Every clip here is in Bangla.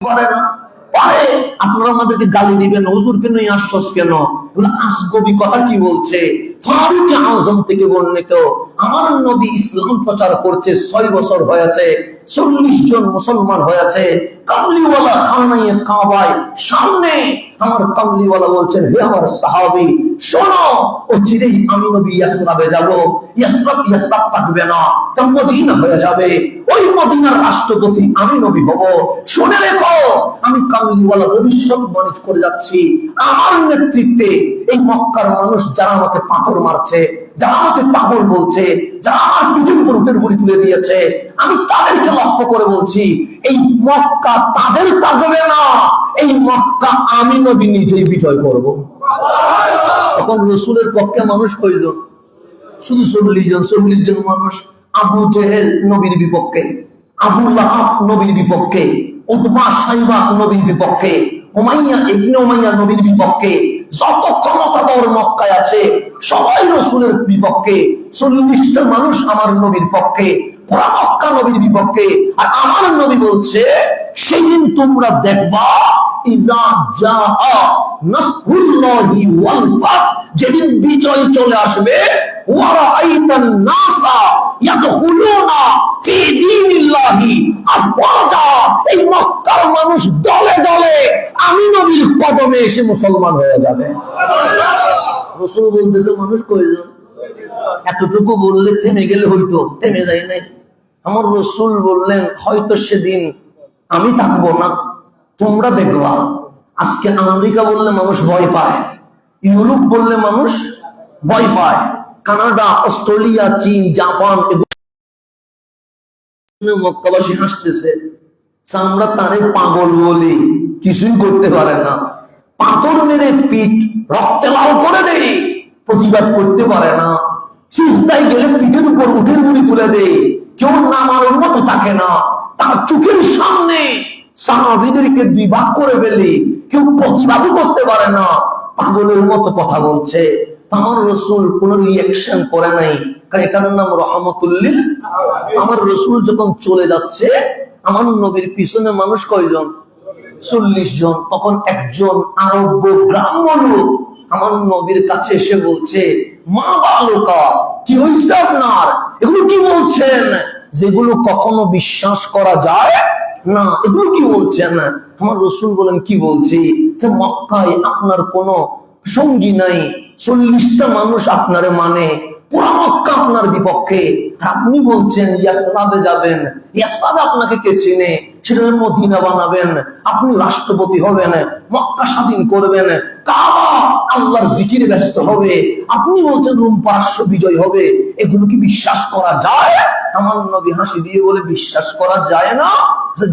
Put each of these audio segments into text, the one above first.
পারে না, পারে। আপনারা আমাদেরকে গালি দিবেন, হুজুরকে নিয়ে আসছস কেন? আসগবি কথা কি বলছে? ফারুক আযম থেকে বর্ণিত, আমার নবী ইসলাম প্রচার করছে 6 বছর হয়েছে, 40 জন মুসলমান হয়েছে। কামলিওয়ালা খানায়ে কাবায় সামনে আমার কামলিওয়ালা বলছেন, হে আমার সাহাবী শোনো, ও চিরেই আমি নবী ইয়াসরাবে যাব। ইয়াসরাব থাকবে না, তা মদিনা হয়ে যাবে। ওই মদিনার রাষ্ট্রপতি আমি নবী হব। শুনে রেখো, আমি কামলিওয়ালা ভবিষ্যৎবাণী করে যাচ্ছি। আমার নেতৃত্বে এই মক্কার মানুষ যারা আমাকে পাথর মারছে, যারা আমাকে পাগল বলছে, যারা আমার পিঠের উপর উটের গুলি তুলে দিয়েছে, আমি তাদেরকে লক্ষ্য করে বলছি, এই মক্কা তাদের থাকবে না, এই মক্কা আমি নবী নিজেই বিজয় করব। তখন রসুলের পক্ষে মানুষ কয়জন? শুধু 40 জন মানুষ। আবু জেহেল নবীর বিপক্ষে, আবু লাহাব নবীর বিপক্ষে, উতবা সাইবা নবীর বিপক্ষে, উমাইয়া ইবনে উমাইয়া নবীর বিপক্ষে। যত ক্ষমতাধর মক্কায় আছে সবাই রসুলের বিপক্ষে। 40টা মানুষ আমার নবীর পক্ষে, পুরা মক্কা নবীর বিপক্ষে। আর আমার নবী বলছে, সেদিন তোমরা দেখবা ইযা জাআ নাসরুল্লাহি ওয়াল ফাত, যেদিন বিজয় চলে আসবে, ওয়ারাআইতান নাসা ইয়াদখুলুনা ফি দীনিল্লাহি আফওয়াজা, এই মক্কার মানুষ দলে দলে আমি নবীর কদমে এসে মুসলমান হয়ে যাবে। রাসূল বলতেছে, মানুষ কয়জন? এতটুকু বললে থেমে গেলে হইতো, থেমে যায় নাই। আমার রাসূল বললেন, হয়তো সেদিন আমি থাকবো না, তোমরা দেখবা। আজকে আমেরিকা বললে মানুষ ভয় পায়, ইউরোপ বললে মানুষ ভয় পায়, কানাডা, অস্ট্রেলিয়া, চীন, জাপান, মক্কাবাসী হাসতেছে। আমরা তারে পাগল বলি, কিছুই করতে পারে না। পাথর মেরে পিঠ রক্তে লাল করে দেয়, প্রতিবাদ করতে পারে না। সিজদায় গেলে পিঠের উপর উঠের গুলি তুলে দেয়, কেউ নামার মতো থাকে না। তার চোখের সামনে সাহাবীদেরকে 2 ভাগ করে ফেলে, কেউ প্রতিবাদও করতে পারে না। পাগলের মতো কথা বলছে। আমার রাসূল কোন রিঅ্যাকশন করে নাই, কারণ এটার নাম রহমতুল্লিল। আমার রাসূল যখন চলে যাচ্ছে, আমার নবীর পিছনে মানুষ কয়জন? 40 জন। তখন একজন আরব ব্রাহ্মণ লোক আমার নবীর কাছে এসে বলছে, মা বালকা, কি হয়েছে আপনার? এগুলো কি বলছেন? যেগুলো কখনো বিশ্বাস করা যায় না, এগুলো কি বলছেন? আমার রাসূল বলেন, কি বলছি? যে মক্কায় আপনার কোনো সঙ্গী নাই, 40টা মানুষ আপনারে মানে, পুরা মক্কা আপনার বিপক্ষে। আপনি বলছেন ইয়াসরাবে যাবেন, ইয়াসরাবে আপনাকে কে চিনে? সেটা মদিনা বানাবেন, আপনি রাষ্ট্রপতি হবেন, মক্কা স্বাধীন করবেন, কাবা আল্লাহর জিকিরে ব্যস্ত হবে। আপনি বলছেন রোম পারস্য বিজয় হবে। এগুলো কি বিশ্বাস করা যায়? আমার নবী হাসি দিয়ে বলে, বিশ্বাস করা যায় না?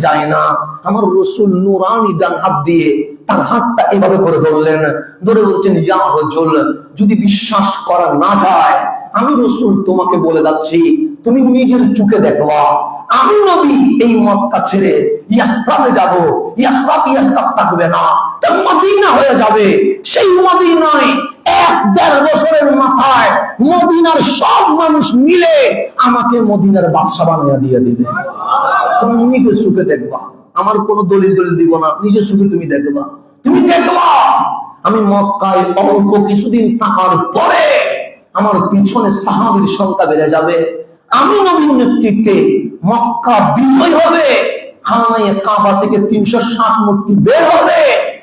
যায় না। আমার রাসূল নূরানী ডান হাত দিয়ে তার হাতটা এভাবে করে ধরলেন, ধরে বলছেন, ইয়া রাজূল, যদি বিশ্বাস করা না যায়, আমি রাসূল তোমাকে বলে যাচ্ছি, তুমি নিজের চোখে দেখবা, আমি নবী এই মক্কা ছেড়ে ইয়াসরাবে যাব। ইয়াসরাব থাকবে না, তা মদিনা হয়ে যাবে। সেই মদিনায় 1-1.5 বছরের মাথায় মদিনার সব মানুষ মিলে আমাকে মদিনার বাদশা বানাইয়া দিয়ে দিবে। তুমি নিজের চোখে দেখবা, আমার কোনো দলিল দিব না, নিজের চোখে তুমি দেখবা। তুমি দেখবা আমি মক্কায় অল্প কিছুদিন থাকার পরে আমার পিছনে সাহাবীর সংখ্যা বেড়ে যাবে। আমি নবীর নেতৃত্বে মক্কা বিজয় হবে, খানায়ে কাবা থেকে 360 মূর্তি বের হবে।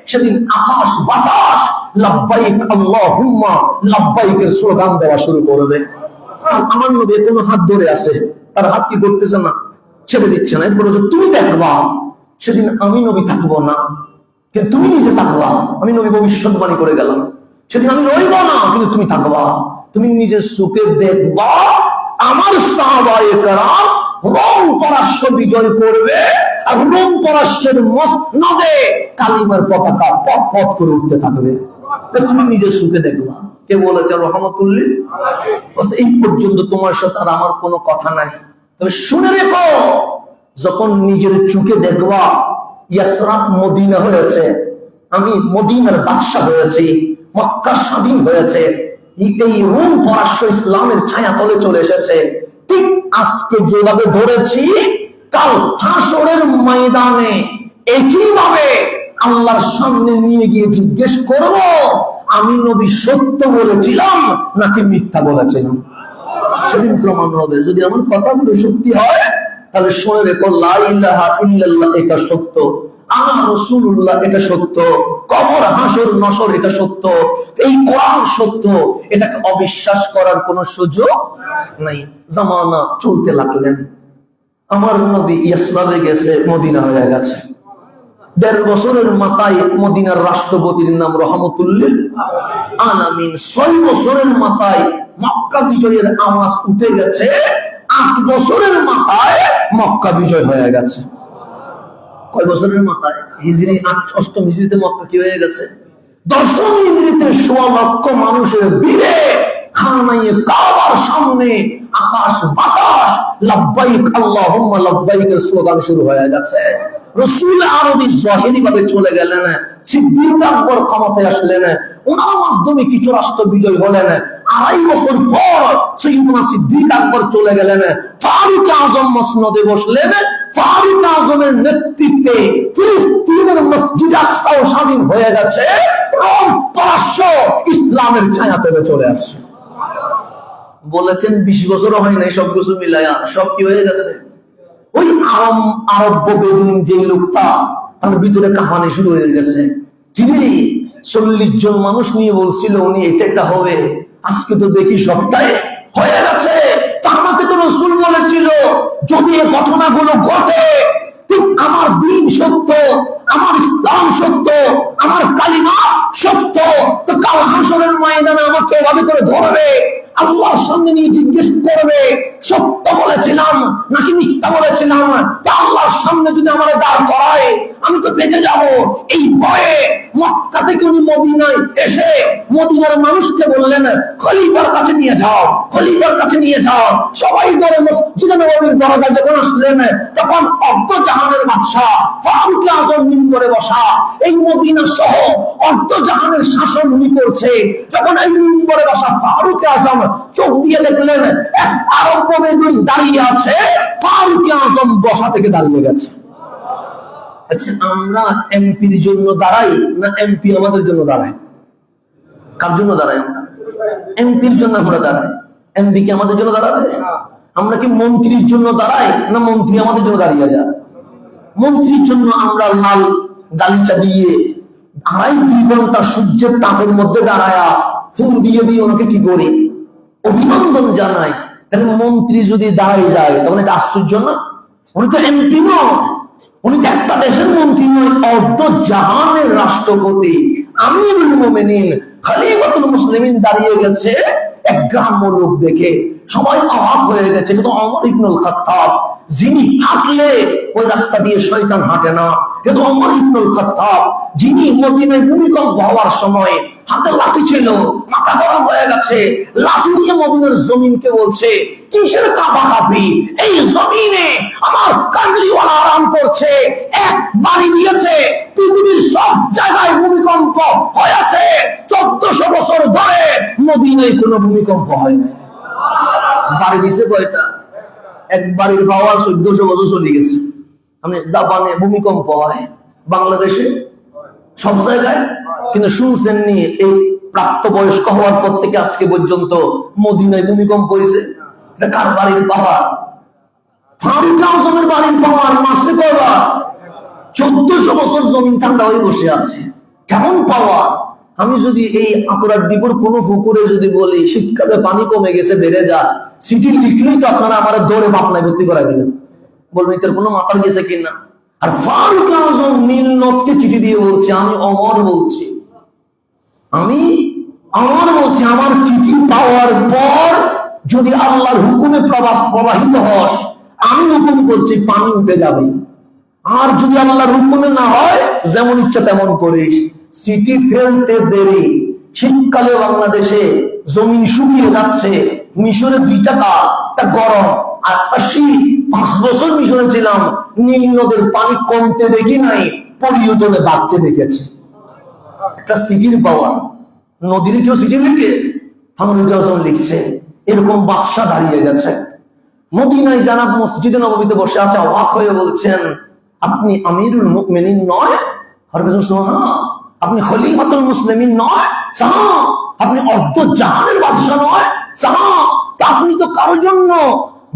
সেদিন আকাশ বাতাস লাব্বাইক আল্লাহুম্মা লাব্বাইকের স্লোগান দেওয়া শুরু করবে। আমার নবী কোনো হাত ধরে আছে, তার হাত কি করতেছে না, ছেড়ে দিচ্ছে না। এরপর তুমি দেখবা সেদিন আমি নবী থাকবো না, কিন্তু তুমি নিজে থাকবা। আমি নবী ভবিষ্যৎবাণী করে গেলাম, সেদিন আমি রইব না, কিন্তু তুমি থাকবা। তুমি নিজের চোখে দেখবা আমার সাহাবায়ে কেরাম রোম পারস্য বিজয় করবে, আর রোম পারস্যের মসনদে কালিমার পতাকা পথ পথ করে উঠতে থাকবে। তুমি নিজের চোখে দেখবা। কে বলেছে? রহমতুল্লিল। এই পর্যন্ত তোমার সাথে আর আমার কোনো কথা নাই। তবে শুনে রেখো, যখন নিজের চোখে দেখবা ইয়াসরাব মদিনা হয়েছে, আমি মদিনার বাদশা হয়েছি, মক্কা স্বাধীন হয়েছে, এই রোম পারস্য ইসলামের ছায়া তলে চলে এসেছে, ঠিক আজকে যেভাবে ধরেছি, কাল হাসরের ময়দানে একইভাবে আল্লাহর সামনে নিয়ে গিয়ে জিজ্ঞেস করব আমি নবী সত্য বলেছিলাম নাকি মিথ্যা বলেছিলাম। সেদিন প্রমাণ হবে। যদি আমার কথাগুলো সত্যি হয় তাহলে শুনে রেখো, লা ইলাহা ইল্লাল্লাহ এটা সত্য, আনা রাসূলুল্লাহ এটা সত্য, কবর হাসর নসর এটা সত্য, এই কোরআন সত্য, এটাকে অবিশ্বাস করার কোনো সুযোগ নাই। জামানা চলতে লাগলেন, আমার নবী ইসলামে গেছে, মদিনা হয়ে গেছে। ১.৫ বছরের মাথায় মদিনার রাষ্ট্রপতির নাম রহমতুল্লিল আলামিন। ৬ বছরের মাথায় মক্কা বিজয়ের আওয়াজ উঠে গেছে। ৮ বছরের মাথায় মক্কা বিজয় হয়ে গেছে। কয় বছরের মাথায়? হিজরি ৮ম হিজরিতে মক্কা কি হয়ে গেছে? ১০ম হিজরিতে ১৬ লক্ষ মানুষের ভিড়ে খানায়ে কাবার সামনে আকাশ বাতাস লাব্বাইক আল্লাহুম্মা লাব্বাইকের স্লোগান শুরু হয়ে গেছে। রাসূল আরবি জাহিরি ভাবে চলে গেলেন, সিদ্দিক আকবর ক্ষমতায় আসলেন, ওনার মাধ্যমে কিছু রাষ্ট্র বিজয় হলেন। ২.৫ বছর পর সাইয়্যিদুনা সিদ্দিক আকবর চলে গেলেন, ফারুক আযম মসনদে বসলেন। ফারুক আযমের নেতৃত্বে ফিলিস্তিনের মসজিদ আকসাও স্বাধীন হয়ে গেছে। রোম পারস্য ইসলামের ছায়া তলে চলে আসছে। বলেছেন ২০ বছরও হয় নাই, সবকিছু মিলায়া সব কি হয়ে গেছে। ওই আরব বেদুইন যে লোকটা, তার ভিতরে কাহানি শুরু হয়ে গেছে। তিনি ৪০ জন মানুষ নিয়ে বলছিল উনি এটা হবে, আজকে তো দেখি সবটাই হয়ে গেছে। তা আমাকে তো রাসূল বলেছিল যদি এই ঘটনাগুলো ঘটে, ঠিক আমার দ্বীন সত্য, আমার ইসলাম সত্য, আমার কালিমা সত্য, তো কাল হাসরের ময়দানে আমাকে এভাবে করে ধরবে, আল্লাহর সামনে নিয়ে জিজ্ঞেস করবে সত্য বলেছিলাম নাকি মিথ্যা বলেছিলাম। তা আল্লাহর সামনে যদি আমার দাঁড় করায় আমি তো বেঁচে যাব। এই ভয়ে মক্কা থেকে উনি মদিনায় এসে মদিনার মানুষকে বললেন খলিফার কাছে নিয়ে যাও, খলিফার কাছে নিয়ে যাও। সবাই ধরে মসজিদে নববীর দরজায় যখন আসলেন, তখন অর্ধ জাহানের বাদশা ফারুক আযম মিম্বরে বসা, এই মদিনা সহ অর্ধ জাহানের শাসন উনি করছে। যখন এই মিম্বরে বসা ফারুক আযম চোখ দিয়ে দেখলেন এক আরব বেদুইন দাঁড়িয়ে আছে, ফারুক আযম বসা থেকে দাঁড়িয়ে গেছে। আচ্ছা, আমরা এমপির জন্য দাঁড়াই না এমপি আমাদের জন্য দাঁড়ায়? কার জন্য দাঁড়াই? আমরা এমপির জন্য আমরা দাঁড়াই। এমপি কি আমাদের জন্য দাঁড়াবে? আমরা কি মন্ত্রীর জন্য দাঁড়াই না মন্ত্রী আমাদের জন্য দাঁড়িয়ে যায়? মন্ত্রীর জন্য আমরা লাল গালিচা দিয়ে ২.৫-৩ ঘন্টা সূর্যের তাপের মধ্যে দাঁড়ায়া ফুল দিয়ে দিয়ে ওনাকে কি করি, অভিনন্দন জানাই। তাহলে মন্ত্রী যদি দাঁড়ায় যায় তখন এটা আশ্চর্য না? উনি তো এমপি নয়, উনি তো একটা দেশের মন্ত্রী নয়, অর্ধ জাহানের রাষ্ট্রপতি আমিরুল মুমিনিন খলিফাতুল মুসলিমিন দাঁড়িয়ে গেছে। এক গ্রাম্য লোক দেখে সবাই অবাক হয়ে গেছে। এটা তো ওমর ইবনুল খাত্তাব, যিনি হাঁটলে ওই রাস্তা দিয়ে শয়তান হাঁটে না। এটা ওমর ইবনুল খাত্তাব, যিনি মদিনায় ভূমিকম্প হওয়ার সময় হাতে লাঠি ছিল, মাথা গরম হয়ে গেছে, লাঠি দিয়ে মদিনার জমিনকে বলছে কিসের কাঁপাকাঁপি, এই জমিনে আমার কামলিওয়ালা আরাম করছে, এক বাড়ি দিয়েছে, পৃথিবীর সব জায়গায় ভূমিকম্প হয়েছে, ১৪০০ বছর ধরে মদিনায় কোনো ভূমিকম্প হয় না। বাড়ি দিছে কয়টা? এক বাড়ির পাওয়ার ১৪০০ বছর চলে গেছে। মানে জাপানে ভূমিকম্প হয়, বাংলাদেশে সব জায়গায়, কিন্তু শুনছেন নি এই প্রাপ্তবয়স্ক হওয়ার পর থেকে আজকে পর্যন্ত মদিনায় ভূমিকম্প হয়েছে? এটা কার বাড়ির পাওয়ার? ফারুক আযমের বাড়ির পাওয়ার। মাসে কয়বার? ১৪০০ বছর জমিন ঠান্ডা হয়ে বসে আছে। কেমন পাওয়ার! আমি যদি এই আতরার ডিপুর কোন পুকুরে যদি বলি শীতকালে পানি কমে গেছে বেড়ে যা, সিটি লিখলেই তো আপনারা আমার দৌড়ে পাবনায় ভর্তি করাই দিবেন, বলবেন এর কোনো মাথার গেছে কিনা। আর ফারুক আযম নীল নদকে চিঠি দিয়ে বলছে আমি অমর বলছি, আমি অমর বলছি, আমার চিঠি পাওয়ার পর যদি আল্লাহর হুকুমে প্রবাহিত হস, আমি হুকুম করছি পানি উঠে যাবে। আর যদি আল্লাহর হুকুমে না হয় যেমন ইচ্ছা তেমন করিস। সিটি ফেলতে দেরি। শীতকালে বাংলাদেশে জমিন শুকিয়ে যাচ্ছে, মিশরে ২ টাকা গরম আর ৫ বছর মিশরে ছিলাম, নীল নদের পানি কমতে দেখি নাই, পরিয়োজনে বাড়তে দেখেছি। একটা সিটির পাওয়ার। নদীর কেউ সিটি লিখে? ফারুক আযম লিখছে। এরকম বাদশা দাঁড়িয়ে গেছে মদিনায়, যারা মসজিদে নববীতে বসে আছে অবাক হয়ে বলছেন আপনি আমিরুল মুমিনিন নয়? হ্যাঁ আপনি খলিফাতুল মুসলিমিন নয়, হ্যাঁ আপনি অর্ধ জাহানের বাদশা নয়, হ্যাঁ আপনি তো কারোর জন্য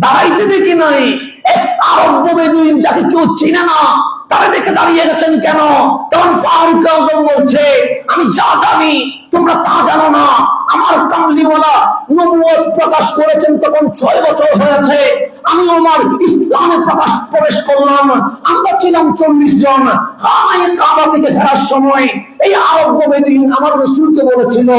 দাঁড়াইতে দেখি নাই। এক আরব বেদুইন যাকে কেউ চিনে না তারা দেখে দাঁড়িয়ে গেছেন কেন? তখন ফারুক আজম বলছে, আমি যা জানি তোমরা তা জানো না। আমার কামলিওয়ালা নবুয়ত প্রকাশ করেছেন তখন 6 বছর হয়েছে। আমি ওমর ইসলামে প্রবেশ করলাম, আমরা ছিলাম 40 জন। খানায়ে কাবা থেকে ফেরার সময় এই আরব বেদুইন আমার রাসূলকে বলেছিল,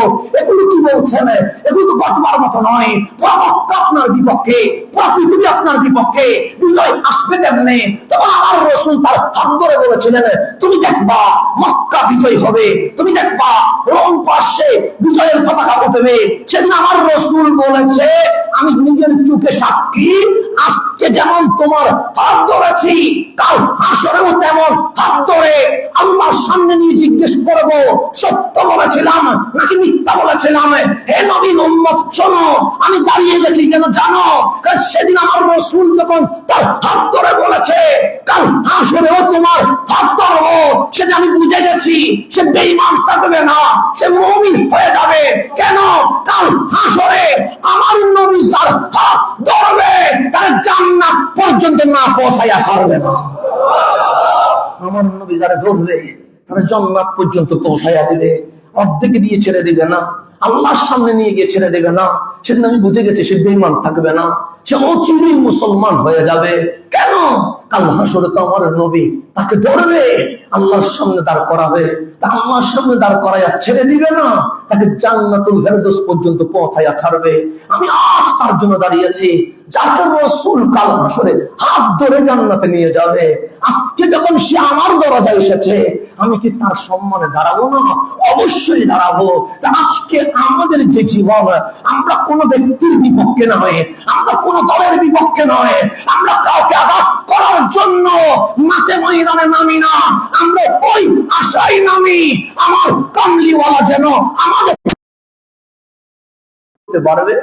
এগুলো কি বলছেন, এগুলো তো বটবার মতো নয়, পুরো মক্কা আপনার বিপক্ষে, পুরো পৃথিবী আপনার বিপক্ষে, বিজয় আসবে কেমনে? তখন আমার রাসূল তার হাত ধরে বলেছিলেন, তুমি দেখবা মক্কা বিজয় হবে, তুমি দেখবা রোম পাশে বিজয়ের পতাকা উঠবে। সেদিন আমার রাসূল বলেছে, আমি নিজের চোখে সাক্ষী, আজকে যেমন তোমার হাত ধরেছি কাল হাসরেও তেমন হাত ধরে আল্লাহর সামনে নিয়ে জিজ্ঞেস করব সত্য বলেছিলাম নাকি মিথ্যা বলেছিলাম। হে নবীর উম্মত শোনো, আমি দাঁড়িয়ে গেছি কেন জানো? কারণ সেদিন আমার রাসূল যখন তার হাত ধরে বলেছে কাল হাসরেও তোমার হাত ধরবো, সেটা আমি বুঝে গেছি সে বেঈমান থাকবে না, সে মুমিন হয়ে যাবে। কেন? কাল হাসরে আমার নবী যার হাত ধরবে তার জান্নাত পর্যন্ত না পৌঁছাইয়া ছাড়বে না। আমার নবী যারা ধরবে তারা জান্নাত পর্যন্ত পৌঁছাইয়া দিবে, অর্ধেকে দিয়ে ছেড়ে দিবে না, আল্লাহর সামনে নিয়ে গিয়ে ছেড়ে দেবে না। সেদিন আমি বুঝে গেছি সে বেঈমান থাকবে না, সে অচিরেই মুসলমান হয়ে যাবে। কেন? কাল হাসরে তো আমার নবী তাকে ধরবে, আল্লাহর সামনে দাঁড় করাবে, তা আল্লাহর সামনে দাঁড় করাইয়া ছেড়ে দিবে না, তাকে জান্নাতুল ফেরদৌস পর্যন্ত পৌঁছাইয়া ছাড়বে। আমি আজ তার জন্য দাঁড়িয়েছি, যাকে রাসূল কাল হাসরে হাত ধরে জান্নাতে নিয়ে যাবে। আজকে যখন সে আমার দরজায় এসেছে, আমি কি তার সম্মানে দাঁড়াবো না? অবশ্যই দাঁড়াবো। আজকে আমাদের যে জীবন, আমরা কোনো ব্যক্তির বিপক্ষে নয়, আমরা কোনো দলের বিপক্ষে নয়, আমরা কাউকে আঘাত করার জন্য মাঠে ময়দানে নামি না, আমরা ওই আশায় নামি আমার কামলিওয়ালা যেন আমাদের পারবে।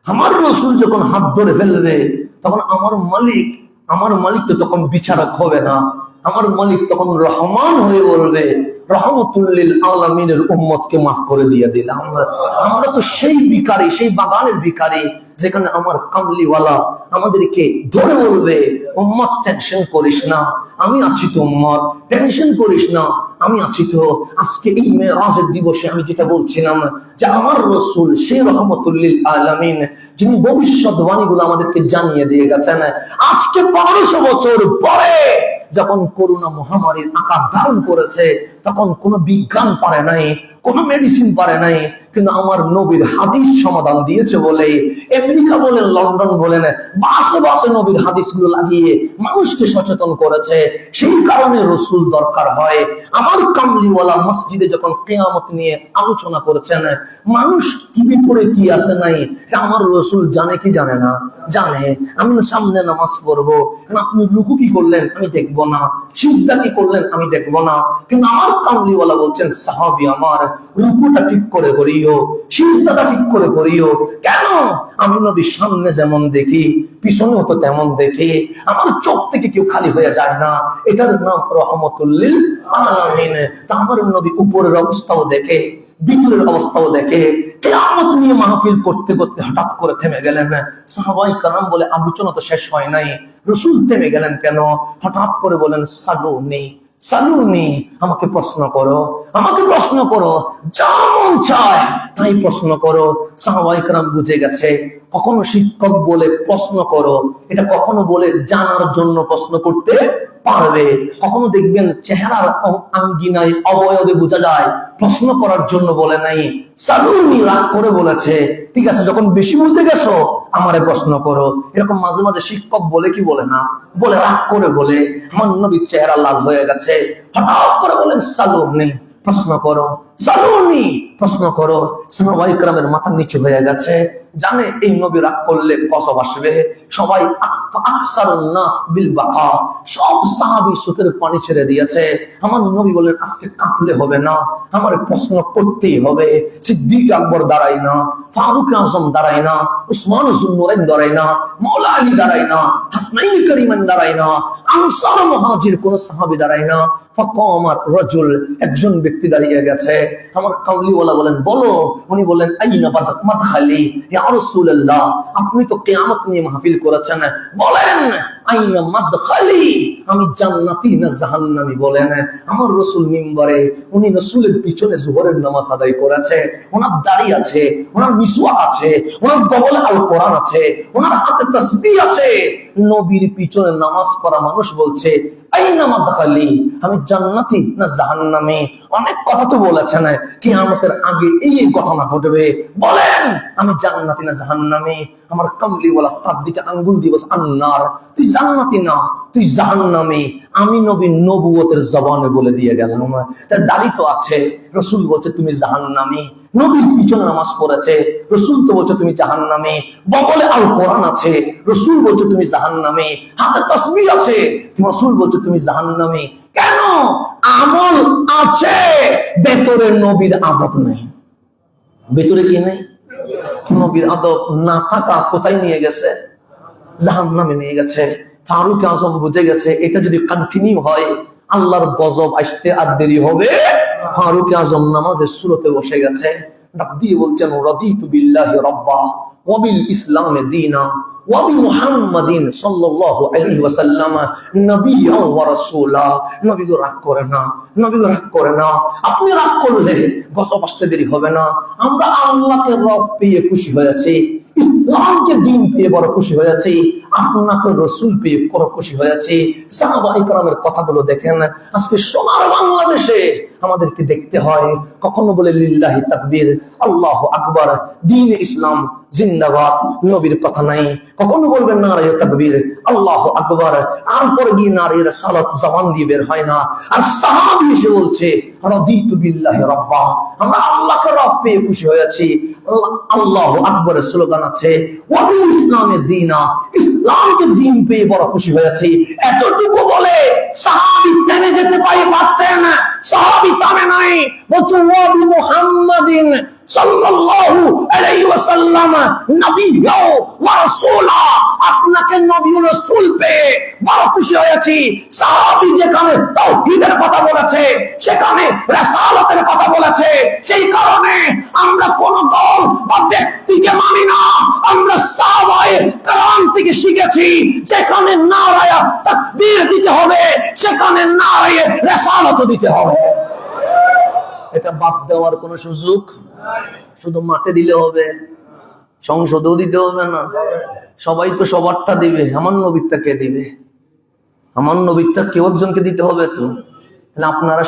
আমার রাসূল যখন হাত ধরে ফেলবে তখন আমার মালিক তো তখন বিচারক হবে না, আমার মালিক তখন রহমান হয়ে বলবে, রহমতুল লিল আলামিনের উম্মতকে মাফ করে দিয়ে দিলাম। আমরা তো সেই ভিখারি, সেই বাগানের ভিখারি যেখানে আমার কামলিওয়ালা আমাদেরকে ধরে বলবে, উম্মত টেনশন করিস না, আমি আছি তো, উম্মত টেনশন করিস না, আমি আছি তো। আজকে এই মেরাজের দিবসে আমি যেটা বলছিলাম যে আমার রাসূল সেই রহমতুল লিল আলামিন যিনি ভবিষ্যৎবাণীগুলো আমাদেরকে জানিয়ে দিয়ে গেছেন। আজকে 1500 বছর পরে যখন করোনা মহামারীর আকার ধারণ করেছে, তখন কোনো বিজ্ঞান পারে নাই, কোন মেডিসিন পারে নাই, কিন্তু আমার নবীর হাদিস সমাধান দিয়েছে বলে আমেরিকা বলেন, লন্ডন বলেন, বাসে বাসে নবীর হাদিসগুলো লাগিয়ে মানুষকে সচেতন করেছে। সেই কারণে রাসূল দরকার হয়। আমার কামলিওয়ালা মসজিদে যখন কিয়ামত নিয়ে আলোচনা করেছেন, মানুষ কি ভিতরে কি আছে নাই আমার রাসূল জানে কি জানে না? জানে। আমি সামনে নামাজ পড়বো, আপনি রুকু কি করলেন আমি দেখবো না, সিজদা কি করলেন আমি দেখবো না, কিন্তু আমার কামলিওয়ালা বলছেন, সাহাবী আমার, রুকুটা ঠিক করে করিও, সিজদাটা ঠিক করে করিও। কেন? আমি নবী সামনে যেমন দেখি পিছনেও তো তেমন দেখি, আমার চোখ থেকে কেউ খালি হয়ে যায় না। এটার নাম রহমতুল লিল আলামিন। তা আমার নবী উপরের অবস্থাও দেখে, ভিতরের অবস্থাও দেখে। কিয়ামত নিয়ে মাহফিল করতে করতে হঠাৎ করে থেমে গেলেন। সাহাবায়ে কেরাম বলে, আলোচনা তো শেষ হয় নাই, রাসূল থেমে গেলেন কেন? হঠাৎ করে বলেন, সালুনি সালুনি, আমাকে প্রশ্ন করো, আমাকে প্রশ্ন করো, যা মন চায় তাই প্রশ্ন করো। সাহাবায়ে কেরাম বুঝে গেছে, কখনো শিক্ষক বলে প্রশ্ন করো, এটা কখনো বলে জানার জন্য প্রশ্ন করতে পারবে, কখনো দেখবেন চেহারার আঙ্গিনায় অবয়বে বোঝা যায় প্রশ্ন করার জন্য বলে নাই। সালুনি রাগ করে বলেছে, ঠিক আছে যখন বেশি বুঝে গেছো আমারে প্রশ্ন করো। এরকম মাঝে মাঝে শিক্ষক বলে কি বলে না? বলে, রাগ করে বলে। আমার নবীর চেহারা লাল হয়ে গেছে, হঠাৎ করে বলেন, সালুনি, প্রশ্ন করো। জানুনি, প্রশ্ন করো। সাহাবায়ে কেরামের মাথা নিচু হয়ে গেছে, জানে এই নবী রাগ করলে গজব আসবে। সবাই আকসারুন নাস বিল বাকা, সব সাহাবী চোখের পানি ছেড়ে দিয়েছে। আমার নবী বলেন আজকে কাঁপলে হবে না, আমার প্রশ্ন করতেই হবে। সিদ্দিক আকবর দাঁড়াই না, ফারুক আজম দাঁড়াই না, উসমান যুন্নুরাইন দাঁড়াই না, মাওলা আলী দাঁড়াই না, হাসনাইন করিমান দাঁড়াই না, আনসার মুহাজির কোন সাহাবী দাঁড়াই না। ফাকামার রাজুল, একজন ব্যক্তি দাঁড়িয়ে গেছে। আমার কামলিওয়ালা বলেন বলো। উনি বলেন আইনা মাদখালি ইয়া রাসূলুল্লাহ, আপনি তো কিয়ামত নিয়ে মাহফিল করেছেন, বলেন আইনা মাদখালি, আমি জান্নাতি না জাহান্নামী বলেন। আমার রাসূল মিম্বরে, উনি রাসূলের পিছনে যোহরের নামাজ আদায় করেছে, ওনার দাড়ি আছে, ওনার মিসওয়াক আছে, ওনার গবলে আল কোরআন আছে, ওনার হাতে তাসবিহ আছে। নবীর পিছনে নামাজ পড়া মানুষ বলছে আইনা মাদখালি, আমি জান্নাতি না জাহান্নামী। অনেক কথা তো বলেছেন, কিয়ামতের আগে এই ঘটনা ঘটবে, বলেন আমি জান্নাতি না জাহান্নামী। আমার কামলিওয়ালা তার দিকে আঙ্গুল দিয়ে বলছে আন্নার, তুই জান্নাতি না, তুই জাহান্নামী। আমি নবী নবুয়তের জবানে বলে দিয়ে গেলাম। তার দাড়ি তো আছে, রাসূল বলছে তুমি জাহান্নামী। নবীর পিছনে নামাজ পড়েছে, রাসূল তো বলছে তুমি জাহান্নামী। বগলে আল কোরআন আছে, রাসূল বলছে তুমি জাহান্নামী। হাতে তাসবিহ আছে, রাসূল বলছে তুমি জাহান্নামী। কেন? আমল আছে, ভেতরে নবীর আদব নেই। ভেতরে কি নেই? নবীর আদব না থাকা কোথায় নিয়ে গেছে? জাহান্নামে নিয়ে গেছে। ফারুক আজম বুঝে গেছে এটা যদি কন্টিনিউ হয় আল্লাহর গজব আসতে আর দেরি হবে। ফারুক আজম নামাজের শুরুতে বসে গেছে, ডাক দিয়ে বলছেন রাদিতু বিল্লাহি রাব্বা ওয়া বিল ইসলামি দীনা ওয়া বি মুহাম্মাদিন সাল্লাল্লাহু আলাইহি ওয়াসাল্লাম নবিয়্যান ওয়া রাসূলা। নবী গো রাগ করে না, নবী গো রাগ করে না। আপনি রাগ করলে গজব আসতে দেরি হবে না। আমরা আল্লাহকে রব পেয়ে খুশি হয়েছি, ইসলামকে দিন পেয়ে বড় খুশি হয়েছি, আপনাকে রাসূল পেয়ে বড় খুশি হয়েছি। সাহাবায়ে কেরামের কথাগুলো দেখেন। আজকে সোনার বাংলাদেশে আমাদেরকে দেখতে হয়, কখনো বলে লিল্লাহি তাকবীর, আল্লাহু আকবার, দ্বীন ইসলাম জিন্দাবাদ, নবীর কথা নাই। কখনো বলবেন নারায়ে তাকবীর, আল্লাহু আকবার, আর পরে গিয়ে নারায়ে সালাত জবান দিয়ে বের হয় না। আর সাহাবী এসে বলছে রাদিতু বিল্লাহি রাব্বা, আমরা আল্লাহকে রব পেয়ে খুশি হয়েছি। আল্লাহু আকবরের স্লোগান আছে, ওয়া বিল ইসলামি দীনা, ইসলামকে দিন পেয়ে বড় খুশি হয়েছি। এতটুকু বলে সাহাবী থেমে যেতে পারতেন, সাহাবী থামে নাই, বলছে ওয়া বি মুহাম্মাদিন সাল্লাল্লাহু আলাইহি ওয়াসাল্লাম নবিয়্যা ওয়া রাসূলা, আপনাকে নবী ও রাসূল পেয়ে বড় খুশি হয়েছি। সাহাবী যেখানে তাওহীদের কথা বলেছে, সেখানে রাসালাতের কথা বলেছে। সেই কারণে আমরা কোন দল বা ব্যক্তিকে মানি না, আমরা সাহাবায়ে কেরাম থেকে শিখেছি যেখানে নারায়ে তাকবীর দিতে হবে, সেখানে নারায়ে রাসালাত দিতে হবে। এটা বাদ দেওয়ার কোন সুযোগ? শুধু মাঠে দিলে হবে, সংসদেও দিতে হবে না। সবাই তো সবারটা দিবে, আমার নবীরটা কে দিবে? আমার নবীরটা কেউ একজনকে দিতে হবে তো। তাহলে আপনারা